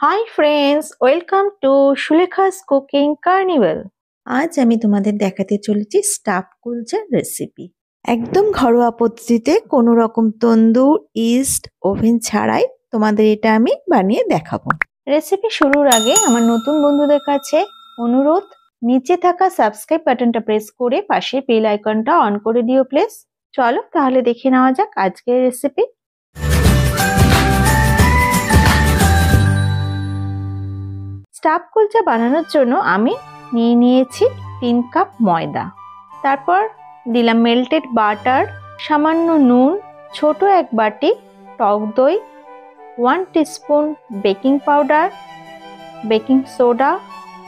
High friends, welcome to Sulekha's cooking carnival. আজ আমি তোমাদের দেখাতে চলেছি স্টাফ কুলচার রেসিপি। একদম ঘরোয়া পদ্ধতিতে, কোনো রকম তন্দুর, ইস্ট, ওভেন ছাড়াই তোমাদের এটা আমি বানিয়ে দেখাবো। রেসিপি শুরুর আগে আমার নতুন বন্ধুদের কাছে অনুরোধ, নিচে থাকা সাবস্ক্রাইব বাটনটা প্রেস করে পাশে বেল আইকনটা অন করে দিও প্লিজ। চলো তাহলে দেখে নেওয়া যাক আজকের রেসিপি। স্টাফ কুলচা বানানোর জন্য আমি নিয়েছি 3 কাপ ময়দা, তারপর দিলাম মেল্টেড বাটার, সামান্য নুন, ছোট এক বাটি টক দই, 1 teaspoon baking powder, baking soda.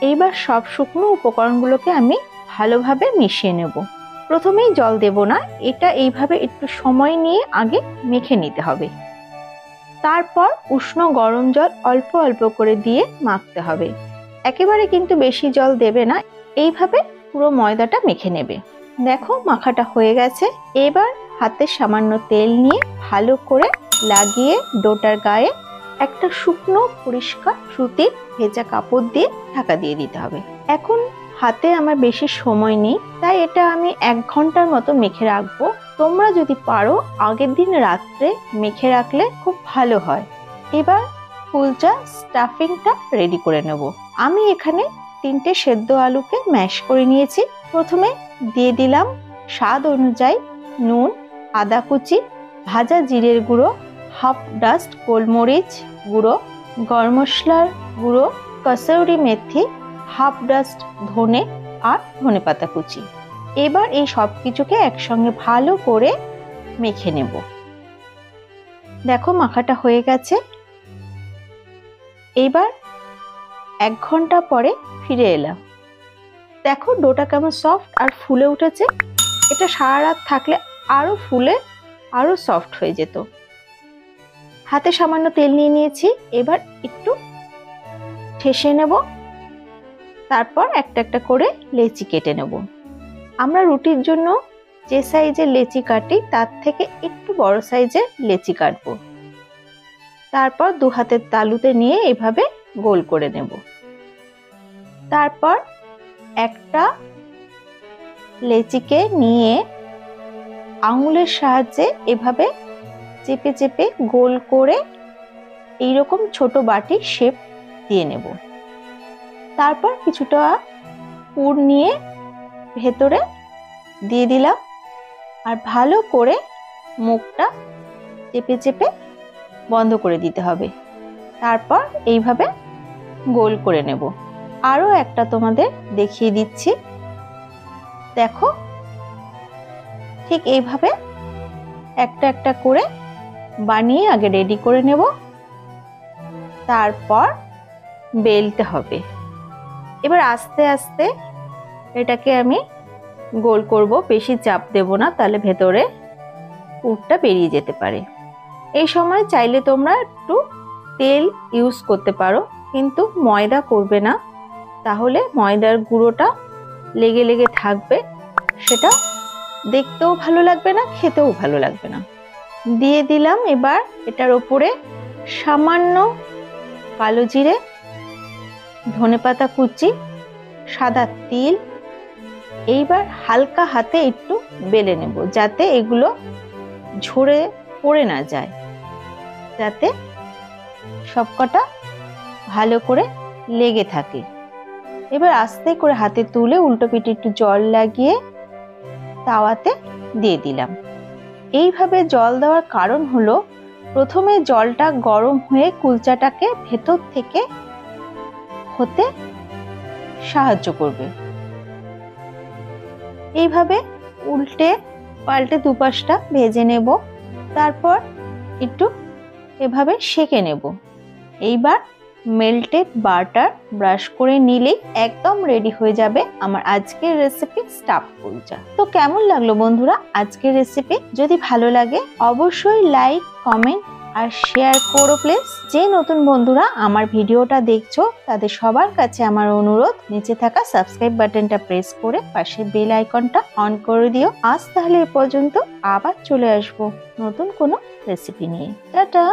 এইবার সব শুকনো উপকরণগুলোকে আমি ভালোভাবে মিশিয়ে নেব। প্রথমেই জল দেব না, এটা এইভাবে একটু সময় নিয়ে আগে মেখে নিতে হবে। তারপর উষ্ণ গরম জল অল্প অল্প করে দিয়ে মাখতে হবে। একেবারে কিন্তু বেশি জল দেবে না, এইভাবে পুরো ময়দাটা মেখে নেবে। দেখো মাখাটা হয়ে গেছে। এবার হাতে সামান্য তেল নিয়ে ভালো করে লাগিয়ে ডোটার গায়ে একটা শুকনো পরিষ্কার সুতির ভেজা কাপড় দিয়ে ঢাকা দিয়ে দিতে হবে। এখন হাতে আমার বেশি সময় নেই, তাই এটা আমি 1 ঘন্টার মতো মেখে রাখবো। তোমরা যদি পারো আগের দিন রাত্রে মেখে রাখলে খুব ভালো হয়। এবার কুলচা স্টাফিংটা রেডি করে নেব। আমি এখানে 3টে সেদ্ধ আলুকে ম্যাশ করে নিয়েছি। প্রথমে দিয়ে দিলাম স্বাদ অনুযায়ী নুন, আদা কুচি, ভাজা জিরের গুঁড়ো, হাফ ডাস্ট গোলমরিচ গুঁড়ো, গরম মশলার গুঁড়ো, কসুরি মেথি, হাফ ডাস্ট ধনে আর ধনেপাতা কুচি। এবার এই সব কিছুকে একসঙ্গে ভালো করে মেখে নেব। দেখো মাখাটা হয়ে গেছে। এবার 1 ঘন্টা পরে ফিরে এলাম। দেখো ডোটা কেমন সফট আর ফুলে উঠেছে। এটা সারা রাত থাকলে আরো ফুলে আরো সফট হয়ে যেত। হাতে সামান্য তেল নিয়ে নিয়েছি, এবার একটু ঠেসে নেব। তারপর একটা একটা করে লেচি কেটে নেব। আমরা রুটির জন্য যে সাইজের লেচি কাটি তার থেকে একটু বড় সাইজের লেচি কাটবো। তারপর 2 হাতের তালুতে নিয়ে এভাবে গোল করে নেব। তারপর একটা লেচিকে নিয়ে আঙুলের সাহায্যে এভাবে চেপে চেপে গোল করে এইরকম ছোট বাটির শেপ দিয়ে নেব। তারপর কিছুটা পুর নিয়ে ভেতরে দিয়ে দিলাম আর ভালো করে মুখটা চেপে চেপে বন্ধ করে দিতে হবে। তারপর এইভাবে গোল করে নেব। আরো একটা তোমাদের দেখিয়ে দিচ্ছি। দেখো ঠিক এইভাবে একটা একটা করে বানিয়ে আগে রেডি করে নেব। তারপর বেলতে হবে। এবার আস্তে আস্তে এটাকে আমি গোল করব, বেশি চাপ দেব না, তাহলে ভেতরে পুরটা বেরিয়ে যেতে পারে। এই সময় চাইলে তোমরা একটু তেল ইউজ করতে পারো, কিন্তু ময়দা করবে না, তাহলে ময়দার গুঁড়োটা লেগে লেগে থাকবে, সেটা দেখতেও ভালো লাগবে না, খেতেও ভালো লাগবে না। দিয়ে দিলাম এবার এটার উপরে সামান্য কালো জিরে, ধনেপাতা কুচি, সাদা তিল। এইবার হালকা হাতে একটু বেলে নেব, যাতে এগুলো ঝরে পড়ে না যায়, যাতে সবকটা ভালো করে লেগে থাকে। এবার আস্তে করে হাতে তুলে উল্টো পিঠে একটু জল লাগিয়ে তাওয়াতে দিয়ে দিলাম। এইভাবে জল দেওয়ার কারণ হলো, প্রথমে জলটা গরম হয়ে কুলচাটাকে ভেতর থেকে হতে সাহায্য করবে। এইভাবে উল্টে পাল্টে দুপাশটা ভেজে নেব। তারপর একটু এভাবে সেঁকে নেব। এইবার মেল্টেড বাটার ব্রাশ করে নিলেই একদম রেডি হয়ে যাবে আমার আজকের রেসিপি স্টাফ কুলচা। তো কেমন লাগলো বন্ধুরা আজকের রেসিপি? যদি ভালো লাগে অবশ্যই লাইক, কমেন্ট আর শেয়ার করো প্লিজ। যে নতুন বন্ধুরা আমার ভিডিওটা দেখছো তাদের সবার কাছে আমার অনুরোধ, নিচে থাকা সাবস্ক্রাইব বাটনটা প্রেস করে পাশে বেল আইকনটা অন করে দিও। আজ তাহলে এ পর্যন্ত, আবার চলে আসবো নতুন কোনো রেসিপি নিয়ে। টাটা।